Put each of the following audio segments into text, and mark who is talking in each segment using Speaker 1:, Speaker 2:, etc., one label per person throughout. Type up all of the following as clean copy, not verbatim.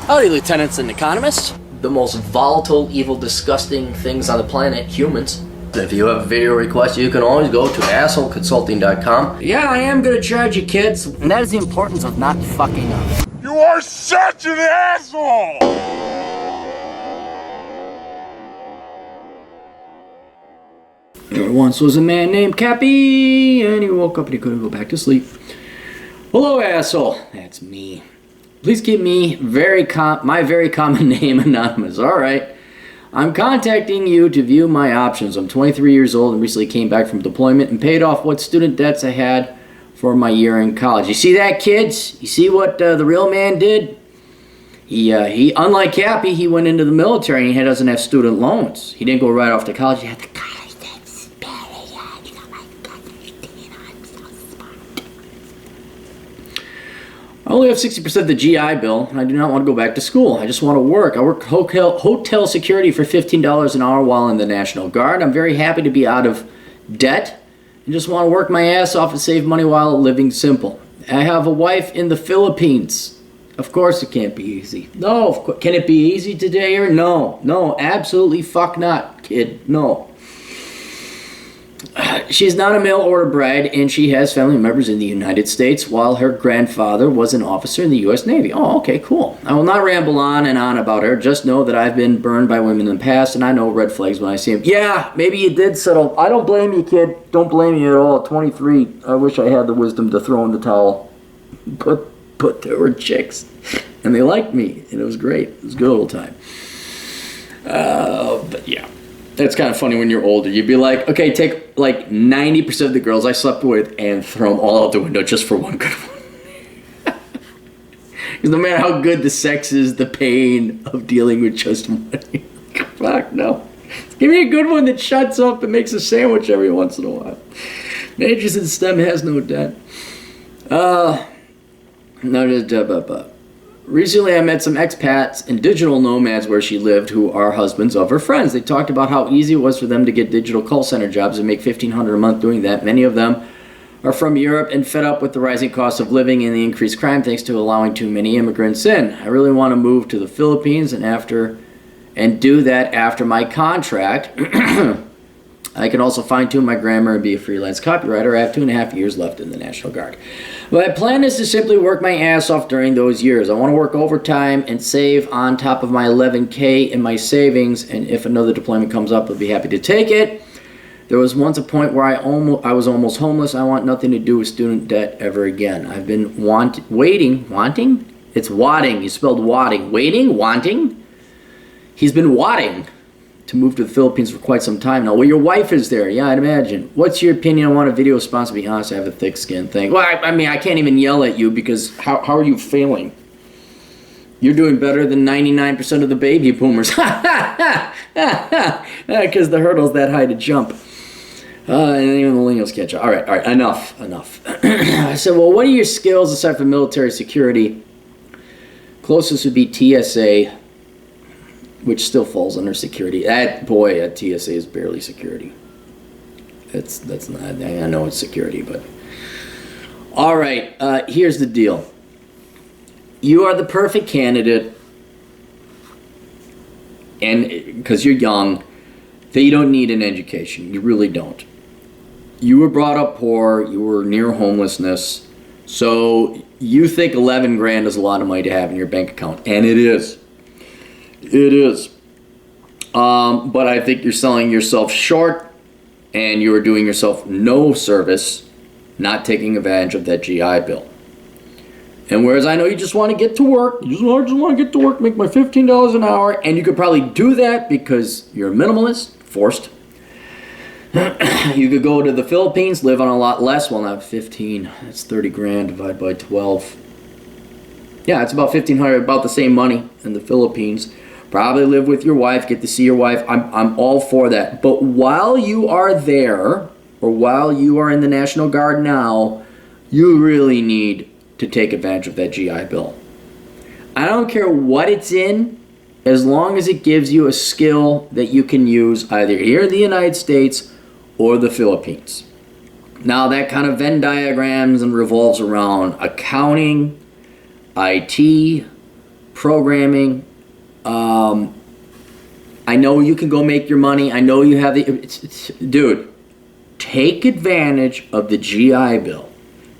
Speaker 1: Howdy, lieutenants and economists.
Speaker 2: The most volatile, evil, disgusting things on the planet, humans. If you have a video request, you can always go to assholeconsulting.com.
Speaker 1: Yeah, I am gonna charge you, kids. And that is the importance of not fucking up.
Speaker 3: You are such an asshole!
Speaker 1: There once was a man named Cappy, and he woke up and he couldn't go back to sleep. Hello, asshole. That's me. Please keep me my very common name anonymous. All right. I'm contacting you to view my options. I'm 23 years old and recently came back from deployment and paid off what student debts I had for my year in college. You see that, kids? You see what the real man did? He unlike Cappy, he went into the military and he doesn't have student loans. He didn't go right off to college. He had the college experience. Oh my God, I'm so smart. I only have 60% of the GI Bill, and I do not want to go back to school. I just want to work. I work hotel security for $15 an hour while in the National Guard. I'm very happy to be out of debt and just want to work my ass off and save money while living simple. I have a wife in the Philippines. Of course it can't be easy. No, of course. Can it be easy today? Or no, absolutely fuck not, kid. No. She's not a mail-order bride, and she has family members in the United States, while her grandfather was an officer in the U.S. Navy. Oh, okay, cool. I will not ramble on and on about her. Just know that I've been burned by women in the past, and I know red flags when I see them. Yeah, maybe you did settle. I don't blame you, kid. Don't blame you at all. 23. I wish I had the wisdom to throw in the towel. But there were chicks, and they liked me, and it was great. It was a good old time. But yeah. It's kind of funny when you're older. You'd be like, okay, take like 90% of the girls I slept with and throw them all out the window just for one good one. Because no matter how good the sex is, the pain of dealing with just money. Fuck, no. Give me a good one that shuts up and makes a sandwich every once in a while. Nature's in STEM has no debt. Recently, I met some expats and digital nomads where she lived who are husbands of her friends. They talked about how easy it was for them to get digital call center jobs and make $1,500 a month doing that. Many of them are from Europe and fed up with the rising cost of living and the increased crime thanks to allowing too many immigrants in. I really want to move to the Philippines and do that after my contract. I can also fine-tune my grammar and be a freelance copywriter. I have 2.5 years left in the National Guard. My plan is to simply work my ass off during those years. I want to work overtime and save on top of my $11K in my savings, and if another deployment comes up, I'll be happy to take it. There was once a point where I was almost homeless. I want nothing to do with student debt ever again. I've been wanting? It's wadding. You spelled wadding. Waiting? Wanting? He's been wadding to move to the Philippines for quite some time now. Well, your wife is there. Yeah, I'd imagine. What's your opinion? I want a video sponsor. To be honest, I have a thick skin thing. Well, I mean, I can't even yell at you because how are you failing? You're doing better than 99% of the baby boomers. Because the hurdle's that high to jump. And even the millennials catch up. All right, enough. I said, well, what are your skills aside from military security? Closest would be TSA, which still falls under security. TSA is barely security. That's not. I know it's security, but all right. Here's the deal. You are the perfect candidate, and because you're young, that you don't need an education. You really don't. You were brought up poor. You were near homelessness, so you think 11 grand is a lot of money to have in your bank account, and it is. It is. But I think you're selling yourself short and you're doing yourself no service not taking advantage of that GI Bill. And whereas I know you just want to get to work, make my $15 an hour, and you could probably do that because you're a minimalist, forced. You could go to the Philippines, live on a lot less, well not 15, that's 30 grand divided by 12. Yeah, it's about $1,500, about the same money in the Philippines. Probably live with your wife, get to see your wife. I'm all for that. But while you are there, or while you are in the National Guard now, you really need to take advantage of that GI Bill. I don't care what it's in, as long as it gives you a skill that you can use either here in the United States or the Philippines. Now that kind of Venn diagrams and revolves around accounting, IT, programming. I know you can go make your money. I know you have dude, take advantage of the GI Bill.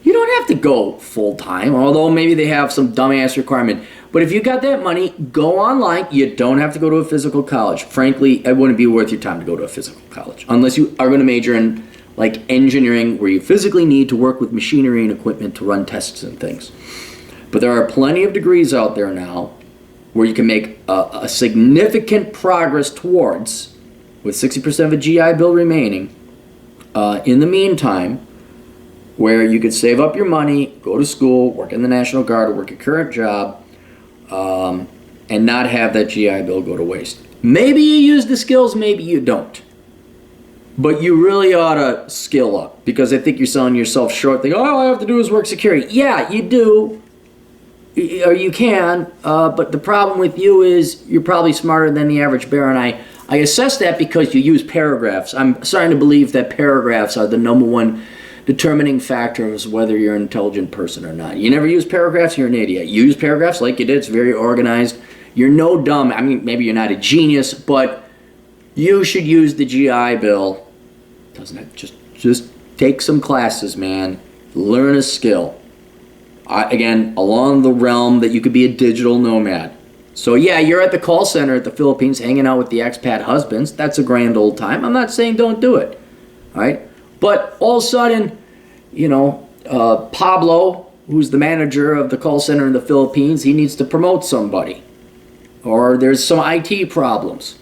Speaker 1: You don't have to go full time, although maybe they have some dumbass requirement. But if you got that money, go online. You don't have to go to a physical college. Frankly, it wouldn't be worth your time to go to a physical college unless you are going to major in like engineering, where you physically need to work with machinery and equipment to run tests and things. But there are plenty of degrees out there now where you can make a significant progress towards, with 60% of a GI Bill remaining, in the meantime, where you could save up your money, go to school, work in the National Guard, or work a current job, and not have that GI Bill go to waste. Maybe you use the skills, maybe you don't. But you really ought to skill up, because I think you're selling yourself short. Think, oh, all I have to do is work security. Yeah, you do. Or you can, but the problem with you is you're probably smarter than the average bear, and I assess that because you use paragraphs. I'm starting to believe that paragraphs are the number one determining factor of whether you're an intelligent person or not. You never use paragraphs, you're an idiot. You use paragraphs like you did, it's very organized. You're no dumb. I mean, maybe you're not a genius, but you should use the GI Bill. Doesn't it? Just take some classes, man. Learn a skill. Again, along the realm that you could be a digital nomad. So yeah, you're at the call center at the Philippines hanging out with the expat husbands. That's a grand old time. I'm not saying don't do it. All right? But all of a sudden, Pablo, who's the manager of the call center in the Philippines, he needs to promote somebody. Or there's some IT problems.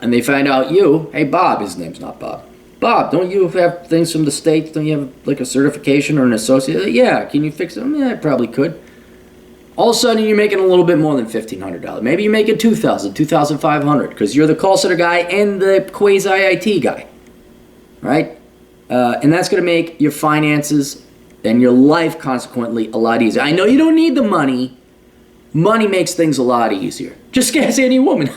Speaker 1: And they find out hey, Bob, his name's not Bob. Bob, don't you have things from the States? Don't you have like a certification or an associate? Yeah, can you fix them? Yeah, I probably could. All of a sudden, you're making a little bit more than $1,500. Maybe you're making $2,000, $2,500, because you're the call center guy and the quasi-IT guy, right? And that's going to make your finances and your life, consequently, a lot easier. I know you don't need the money. Money makes things a lot easier. Just ask any woman.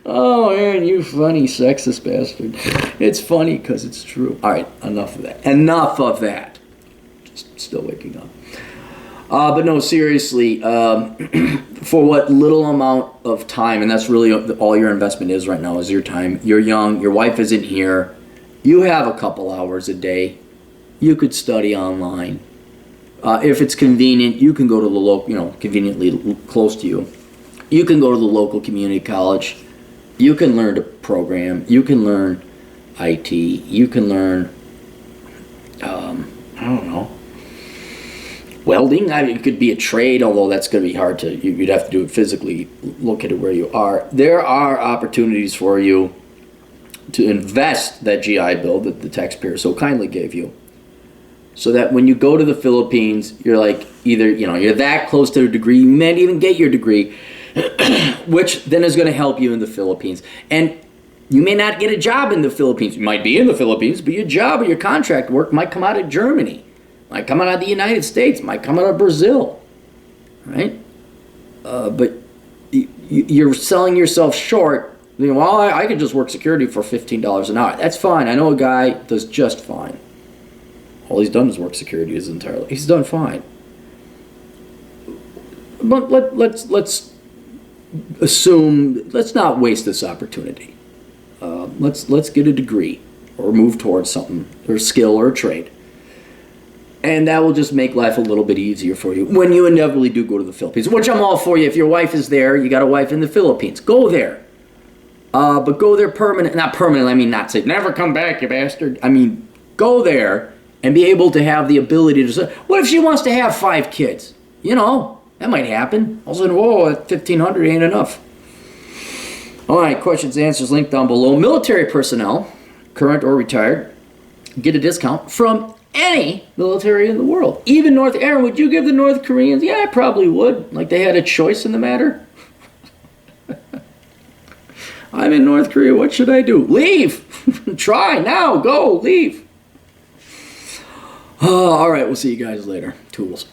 Speaker 1: Oh, Aaron, you funny sexist bastard. It's funny because it's true. All right, enough of that. Enough of that. Just still waking up. But no, seriously, for what little amount of time, and that's really all your investment is right now, is your time. You're young. Your wife isn't here. You have a couple hours a day. You could study online. If it's convenient, you can go to the local, conveniently close to you. You can go to the local community college. You can learn to program. You can learn IT. You can learn, welding. It could be a trade, although that's going to be hard to, you'd have to do it physically, located where you are. There are opportunities for you to invest that GI Bill that the taxpayer so kindly gave you, so that when you go to the Philippines, you're like either, you're that close to a degree, you may even get your degree, which then is going to help you in the Philippines. And you may not get a job in the Philippines. You might be in the Philippines, but your job or your contract work might come out of Germany, might come out of the United States, might come out of Brazil, right? But you're selling yourself short. Well, I could just work security for $15 an hour. That's fine. I know a guy does just fine. All he's done is work security his entire life. He's done fine. But let's assume, let's not waste this opportunity. Let's get a degree or move towards something, or a skill or a trade. And that will just make life a little bit easier for you when you inevitably do go to the Philippines, which I'm all for you. If your wife is there, you got a wife in the Philippines, go there. But go there not permanent, I mean not say, never come back, you bastard. I mean, go there and be able to have the ability to say, what if she wants to have 5 kids? That might happen. All of a sudden, whoa, $1,500 ain't enough. All right, questions and answers linked down below. Military personnel, current or retired, get a discount from any military in the world. Even Aaron, would you give the North Koreans? Yeah, I probably would. Like they had a choice in the matter. I'm in North Korea. What should I do? Leave. Try now. Go. Leave. All right. We'll see you guys later. Tools.